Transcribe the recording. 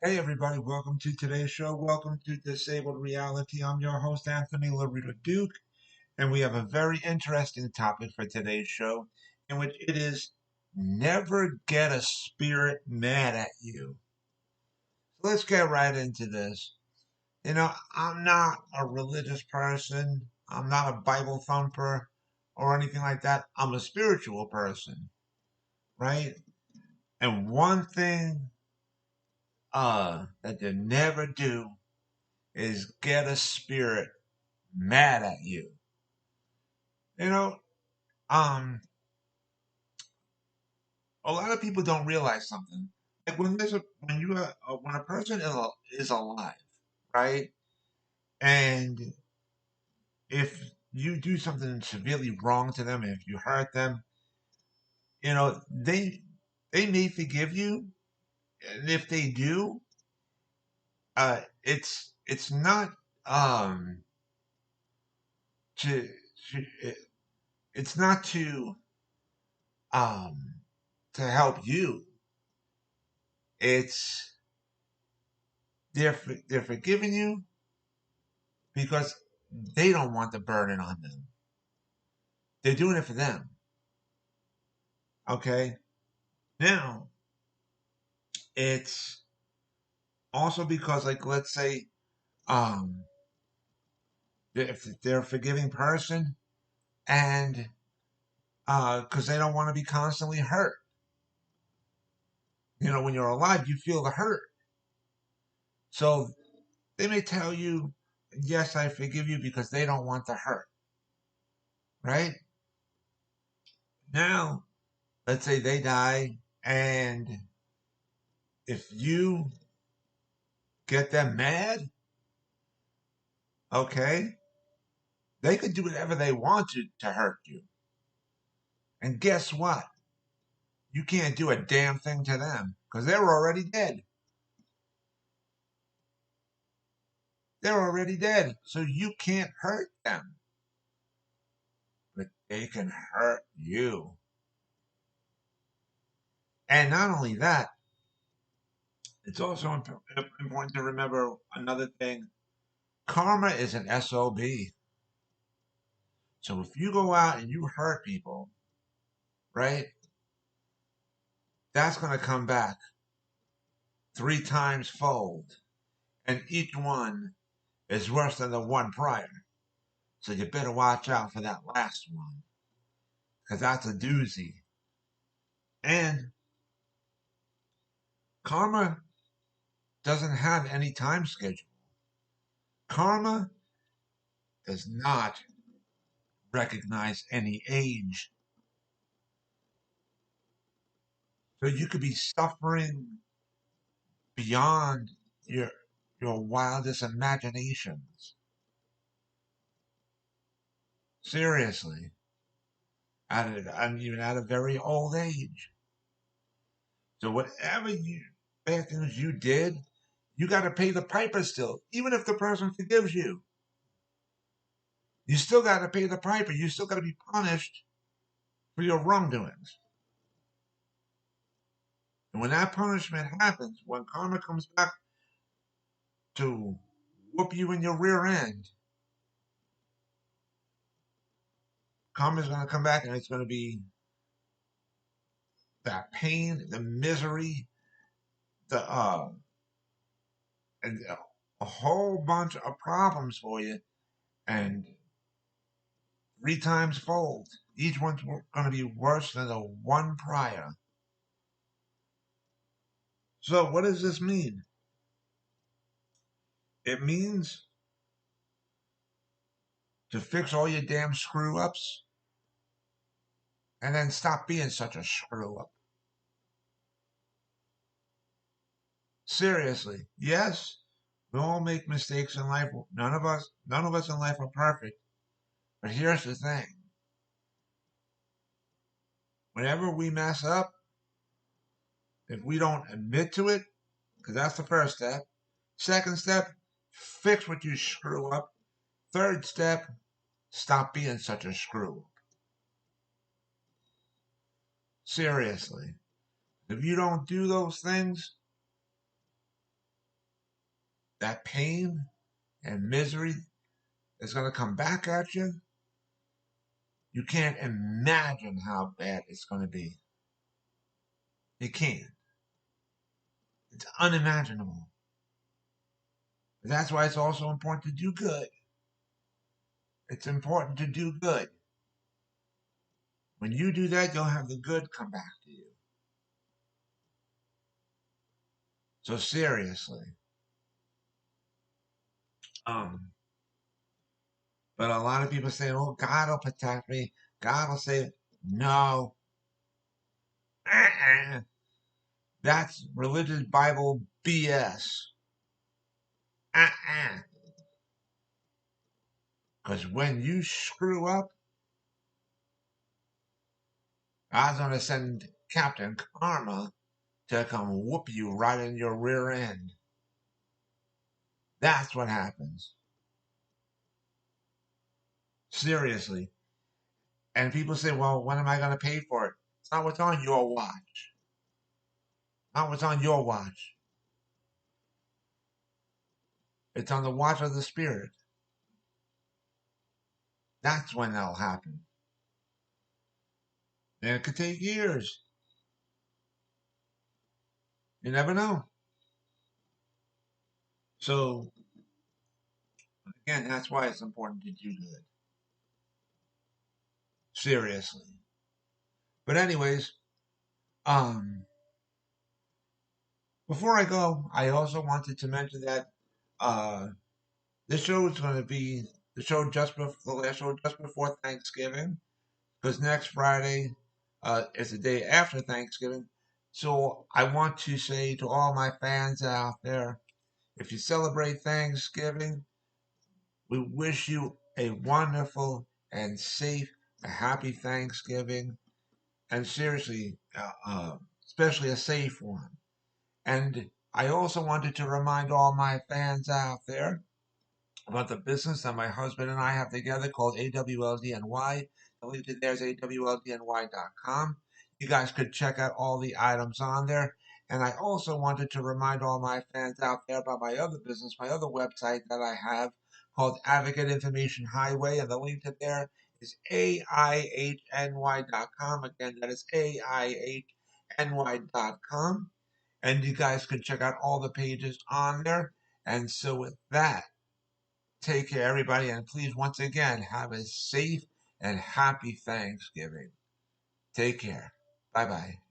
Hey everybody, welcome to today's show. Welcome to Disabled Reality. I'm your host, Anthony Lorito-Duke, and we have a very interesting topic for today's show, in which it is never get a spirit mad at you. So let's get right into this. I'm not a religious person, I'm not a Bible thumper or anything like that. I'm a spiritual person, right? And one thing that you never do is get a spirit mad at you. You know, um, a lot of people don't realize something. Like when a person is alive, right? And if you do something severely wrong to them, if you hurt them, you know they may forgive you, and if they do, it's not um to, to it's not um to help you. It's they're forgiving you because they don't want the burden on them. They're doing it for them. Okay. Now it's also because, like, let's say, um, if they're a forgiving person and because they don't want to be constantly hurt. When you're alive, you feel the hurt. So they may tell you, "Yes, I forgive you," because they don't want the hurt. Right now, let's say they die, and if you get them mad, okay, they could do whatever they want to hurt you. And guess what? You can't do a damn thing to them because they're already dead. They're already dead. So you can't hurt them, but they can hurt you. And not only that, it's also important to remember another thing. Karma is an SOB. So if you go out and you hurt people, right, that's going to come back three times fold. And each one is worse than the one prior. So you better watch out for that last one because that's a doozy. And karma doesn't have any time schedule. Karma does not recognize any age. So you could be suffering beyond your your wildest imaginations. Seriously. Even at a very old age. So whatever bad things you did, you gotta pay the piper still, even if the person forgives you. You still got to pay the piper. You still got to be punished for your wrongdoings. And when that punishment happens, when karma comes back to whoop you in your rear end, karma is going to come back and it's going to be that pain, the misery, the and a whole bunch of problems for you, and three times fold. Each one's going to be worse than the one prior. So what does this mean? It means to fix all your damn screw ups and then stop being such a screw up. Seriously, yes, we all make mistakes in life. None of us in life are perfect. But here's the thing: whenever we mess up, if we don't admit to it, because that's the first step. Second step, fix what you screw up. Third step, stop being such a screw up. Seriously, if you don't do those things, that pain and misery is going to come back at you. You can't imagine how bad it's going to be. You can't. It's unimaginable. That's why it's also important to do good. It's important to do good. When you do that, you'll have the good come back to you. So seriously. Um, but a lot of people say, oh, God will protect me. God will save. No. Uh-uh. That's religious Bible BS. Uh-uh. Because when you screw up, God's going to send Captain Karma to come whoop you right in your rear end. That's what happens. Seriously. And people say, well, when am I going to pay for it? It's not what's on your watch. Not what's on your watch. It's on the watch of the Spirit. That's when that'll happen. And it could take years. You never know. So, again, that's why it's important to do good. Seriously. But anyways, um, before I go, I also wanted to mention that this show is going to be the show the last show just before Thanksgiving, because next Friday is the day after Thanksgiving. So I want to say to all my fans out there, if you celebrate Thanksgiving, we wish you a wonderful and safe, happy Thanksgiving, and seriously, especially a safe one. And I also wanted to remind all my fans out there about the business that my husband and I have together called AWLDNY. The link to there is awldny.com. You guys could check out all the items on there. And I also wanted to remind all my fans out there about my other business, my other website that I have called Advocate Information Highway. And the link to there is AIHNY.com. Again, that is AIHNY.com. And you guys can check out all the pages on there. And so with that, take care, everybody, and please, once again, have a safe and happy Thanksgiving. Take care. Bye bye.